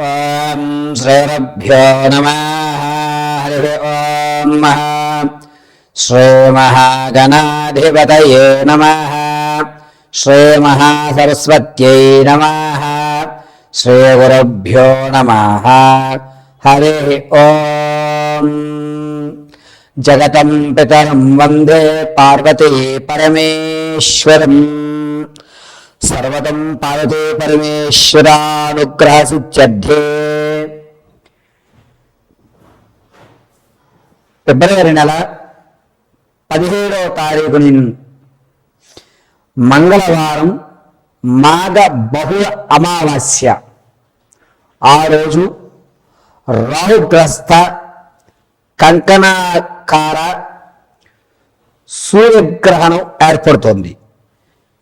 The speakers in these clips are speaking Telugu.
ఓం శ్రీరభ్యో నమః. హరి ఓం శ్రీమహాగణాధిపతయే నమః. శ్రీమహాసరస్వత్యై నమః. శ్రీగురుభ్యో నమః. హరి ఓం. జగతం పితరం వందే పార్వతీ పరమేశ్వరం. సర్వతం పార్వతీ పరమేశ్వరానుగ్రహసిద్ధ్యర్థే. ఫిబ్రవరి నెల 17వ తారీఖుని మంగళవారం, మాఘ బహుళ అమావాస్య. ఆ రోజు రాహుగ్రస్త కంకణాకార సూర్యగ్రహణం ఏర్పడుతోంది.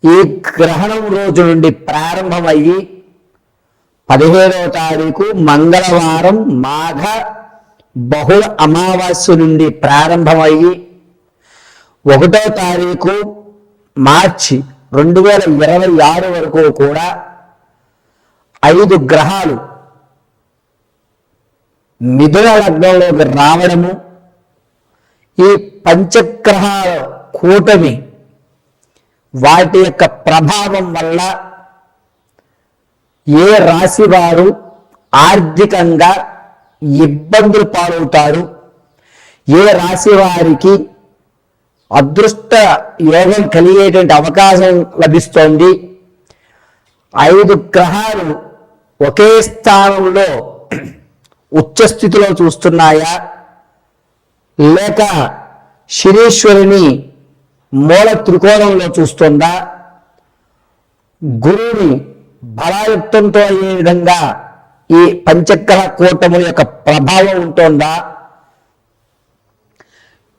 ఈ గ్రహణం రోజు నుండి ప్రారంభమయ్యి 17వ తారీఖు మంగళవారం మాఘ బహుళ అమావాస్య నుండి ప్రారంభమయ్యి 1వ తారీఖు మార్చి 2026 వరకు కూడా 5 గ్రహాలు మిథున లగ్నంలోకి రావడము, ఈ పంచగ్రహాల కూటమి వాటి యొక్క ప్రభావం వల్ల ఏ రాశి వారు ఆర్థికంగా ఇబ్బందులు పాలవుతారు, ఏ రాశి వారికి అదృష్ట యోగం కలిగేటువంటి అవకాశం లభిస్తోంది, 5 గ్రహాలు ఒకే స్థానంలో ఉచ్చస్థితిలో చూస్తున్నాయా, లేక శనీశ్వరుని మూల త్రికోణంలో చూస్తుందా, గురువుని బలాయుక్తంతో అయ్యే విధంగా ఈ పంచగ్రహ కూటముల యొక్క ప్రభావం ఉంటుందా,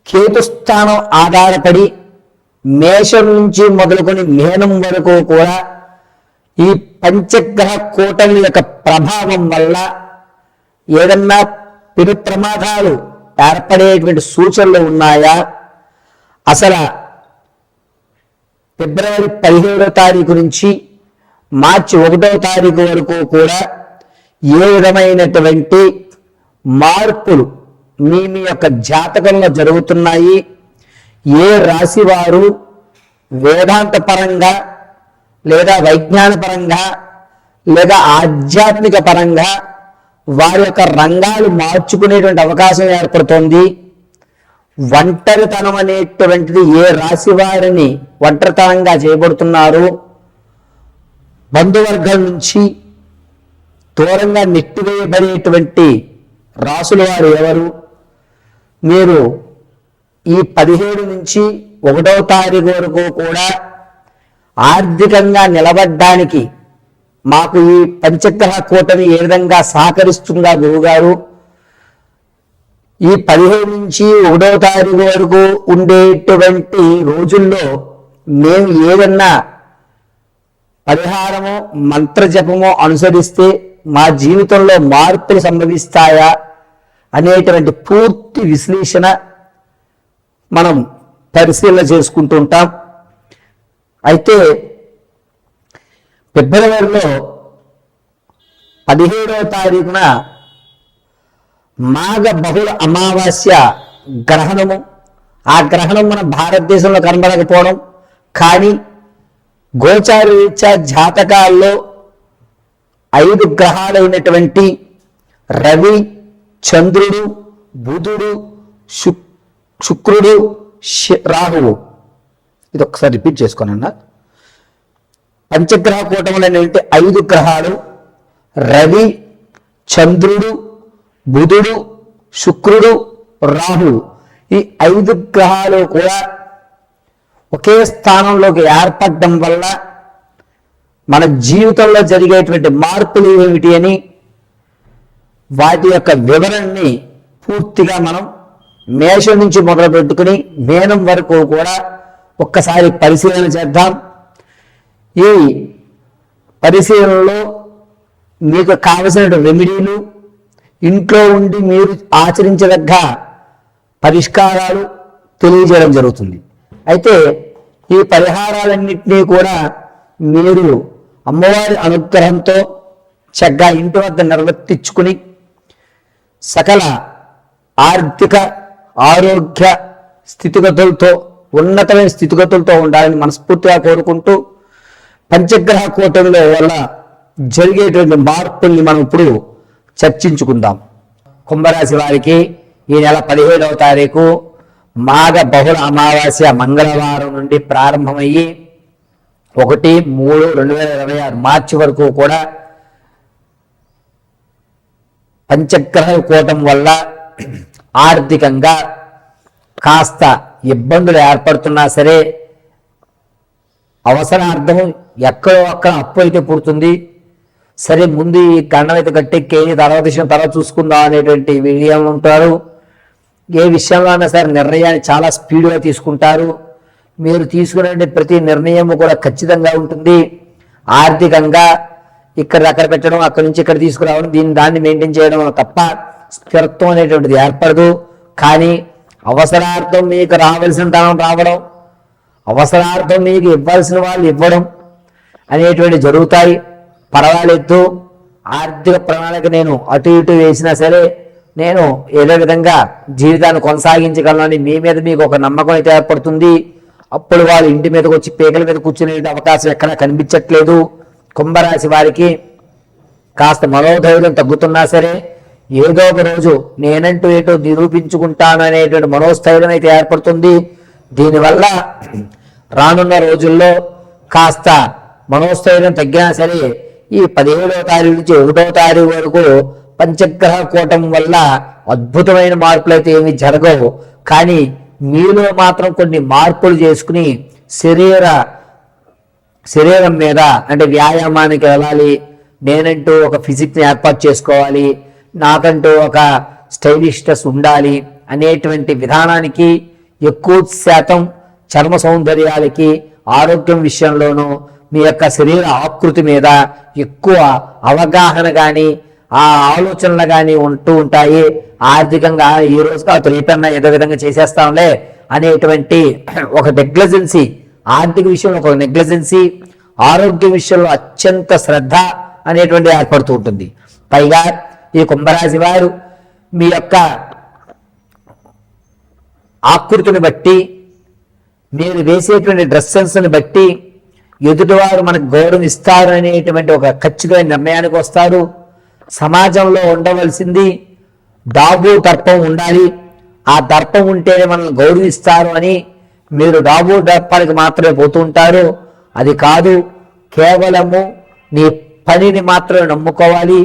కేతుస్థానం ఆధారపడి మేషం నుంచి మొదలుకొని మీనం వరకు కూడా ఈ పంచగ్రహ కూటమి యొక్క ప్రభావం వల్ల ఏదన్నా పెను ప్రమాదాలు ఏర్పడేటువంటి సూచనలు ఉన్నాయా, అసలు ఫిబ్రవరి 17వ తారీఖు నుంచి మార్చి 1వ తారీఖు వరకు కూడా ఏ విధమైనటువంటి మార్పులు మీ యొక్క జాతకంలో జరుగుతున్నాయి, ఏ రాశి వారు వేదాంత పరంగా లేదా వైజ్ఞాన పరంగా లేదా ఆధ్యాత్మిక పరంగా వారి యొక్క రంగాలు మార్చుకునేటువంటి అవకాశం ఏర్పడుతోంది, ఒంటరితనం అనేటువంటిది ఏ రాశి వారిని ఒంటరితనంగా చేయబడుతున్నారు, బంధువర్గం నుంచి దూరంగా నెట్టివేయబడేటువంటి రాసుల వారు ఎవరు, మీరు ఈ 17 నుంచి 1వ తారీఖు వరకు కూడా ఆర్థికంగా నిలబడ్డానికి మాకు ఈ పంచగ్రహ కూటమి ఏ విధంగా సహకరిస్తుందా గురువుగారు, ఈ 15 నుంచి 1వ తారీఖు వరకు ఉండేటువంటి రోజుల్లో మేము ఏదన్నా పరిహారమో మంత్రజపమో అనుసరిస్తే మా జీవితంలో మార్పులు సంభవిస్తాయా అనేటువంటి పూర్తి విశ్లేషణ మనం పరిశీలన చేసుకుంటూ ఉంటాం. అయితే ఫిబ్రవరిలో 17వ తారీఖున మాఘ బహుళ అమావాస్య గ్రహణము. ఆ గ్రహణం మన భారతదేశంలో కనబడకపోవడం, కానీ గోచార రీత్యా జాతకాల్లో 5 గ్రహాలైనటువంటి రవి, చంద్రుడు, బుధుడు, శుక్రుడు, రాహువు, ఇది ఒకసారి రిపీట్ చేసుకోనన్నా. పంచగ్రహ కూటములైనటువంటి 5 గ్రహాలు రవి, చంద్రుడు, బుధుడు, శుక్రుడు, రాహువు, ఈ 5 గ్రహాలు కూడా ఒకే స్థానంలోకి ఏర్పడడం వల్ల మన జీవితంలో జరిగేటువంటి మార్పులు ఏమిటి అని వాటి యొక్క వివరణని పూర్తిగా మనం మేషం నుంచి మొదలు పెట్టుకుని మీనం వరకు కూడా ఒక్కసారి పరిశీలన చేద్దాం. ఈ పరిశీలనలో మీకు కావలసిన రెమెడీలు, ఇంట్లో ఉండి మీరు ఆచరించదగ్గ పరిష్కారాలు తెలియజేయడం జరుగుతుంది. అయితే ఈ పరిహారాలన్నింటినీ కూడా మీరు అమ్మవారి అనుగ్రహంతో చక్కగా ఇంటి వద్ద నిర్వర్తించుకుని సకల ఆర్థిక ఆరోగ్య స్థితిగతులతో ఉన్నతమైన స్థితిగతులతో ఉండాలని మనస్ఫూర్తిగా కోరుకుంటూ పంచగ్రహ కూటమిలో వల్ల జరిగేటువంటి మార్పుల్ని మనం ఇప్పుడు చర్చించుకుందాం. కుంభరాశి వారికి ఈ నెల 17వ తారీఖు మాఘ బహుళ అమావాస్య మంగళవారం నుండి ప్రారంభమయ్యి 1-3-2026 మార్చి వరకు కూడా పంచగ్రహ కూటం వల్ల ఆర్థికంగా కాస్త ఇబ్బందులు ఏర్పడుతున్నా సరే అవసరార్థం ఎక్కడో అక్కడ అప్పు అయితే పుడుతుంది. సరే ముందు ఈ గండం అయితే గట్టెక్కి తర్వాత విషయం తర్వాత చూసుకుందాం అనేటువంటి విషయంలో ఉంటారు. ఏ విషయంలో అయినా సరే నిర్ణయాన్ని చాలా స్పీడ్గా తీసుకుంటారు. మీరు తీసుకునే ప్రతి నిర్ణయం కూడా ఖచ్చితంగా ఉంటుంది. ఆర్థికంగా ఇక్కడ అక్కడ పెట్టడం, అక్కడి నుంచి ఇక్కడ తీసుకురావడం, దాన్ని మెయింటైన్ చేయడం తప్ప స్థిరత్వం అనేటువంటిది ఏర్పడదు. కానీ అవసరార్థం మీకు రావాల్సిన ధనం రావడం, అవసరార్థం మీకు ఇవ్వాల్సిన వాళ్ళు ఇవ్వడం అనేటువంటి జరుగుతాయి. పర్వాలేదు, ఆర్థిక ప్రణాళిక నేను అటు ఇటు వేసినా సరే నేను ఏదో విధంగా జీవితాన్ని కొనసాగించగలనని మీ మీద మీకు ఒక నమ్మకం అయితే ఏర్పడుతుంది. అప్పుడు వాళ్ళు ఇంటి మీదకి వచ్చి పేకల మీద కూర్చునే అవకాశం ఎక్కడా కనిపించట్లేదు. కుంభరాశి వారికి కాస్త మనోధైర్యం తగ్గుతున్నా సరే ఏదో ఒక రోజు నేనంటూ ఏటో నిరూపించుకుంటాను అనేటువంటి మనోస్థైర్యం అయితే ఏర్పడుతుంది. దీనివల్ల రానున్న రోజుల్లో కాస్త మనోస్థైర్యం తగ్గినా సరే ఈ 17వ తారీఖు నుంచి 1వ తారీఖు వరకు పంచగ్రహ కూటం వల్ల అద్భుతమైన మార్పులు అయితే ఏమి జరగవు. కానీ మీలో మాత్రం కొన్ని మార్పులు చేసుకుని శరీరం మీద అంటే వ్యాయామానికి వెళ్ళాలి, నేనంటూ ఒక ఫిజిక్ని ఏర్పాటు చేసుకోవాలి, నాకంటూ ఒక స్టైలిష్నెస్ ఉండాలి అనేటువంటి విధానానికి ఎక్కువ శాతం చర్మ సౌందర్యాలకి ఆరోగ్యం విషయంలోనూ మీ యొక్క శరీర ఆకృతి మీద ఎక్కువ అవగాహన కానీ ఆ ఆలోచనలు కానీ ఉంటూ ఉంటాయి. ఆర్థికంగా ఈ రోజు కాదు రేపన్నా ఏదో విధంగా చేసేస్తాంలే అనేటువంటి ఒక నెగ్లిజెన్సీ, ఆర్థిక విషయంలో ఒక నెగ్లిజెన్సీ, ఆరోగ్య విషయంలో అత్యంత శ్రద్ధ అనేటువంటి ఏర్పడుతూ ఉంటుంది. పైగా ఈ కుంభరాశి వారు మీ యొక్క ఆకృతిని బట్టి, మీరు వేసేటువంటి డ్రెస్సెస్ని బట్టి ఎదుటివారు మనకు గౌరవం ఇస్తారు అనేటువంటి ఒక ఖచ్చితమైన నిర్ణయానికి వస్తారు. సమాజంలో ఉండవలసింది డాబు దర్పం ఉండాలి, ఆ దర్పం ఉంటేనే మనల్ని గౌరవిస్తారు అని మీరు డాబు దర్పానికి మాత్రమే పోతూ ఉంటారు. అది కాదు, కేవలము నీ పనిని మాత్రమే నమ్ముకోవాలి,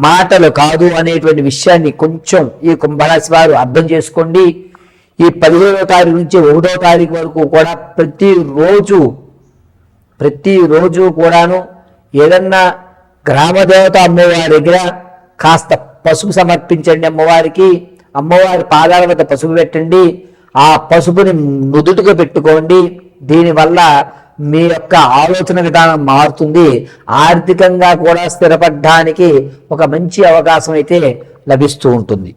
మాటలు కాదు అనేటువంటి విషయాన్ని కొంచెం ఈ కుంభరాశి వారు అర్థం చేసుకోండి. ఈ 17వ తారీఖు నుంచి 1వ తారీఖు వరకు కూడా ప్రతిరోజు కూడాను ఏదన్నా గ్రామదేవత అమ్మవారి దగ్గర కాస్త పసుపు సమర్పించండి. అమ్మవారికి అమ్మవారి పాదాల వద్ద పసుపు పెట్టండి, ఆ పసుపుని నుదుటిగా పెట్టుకోండి. దీనివల్ల మీ యొక్క ఆలోచన విధానం మారుతుంది. ఆర్థికంగా కూడా స్థిరపడడానికి ఒక మంచి అవకాశం అయితే లభిస్తూ ఉంటుంది.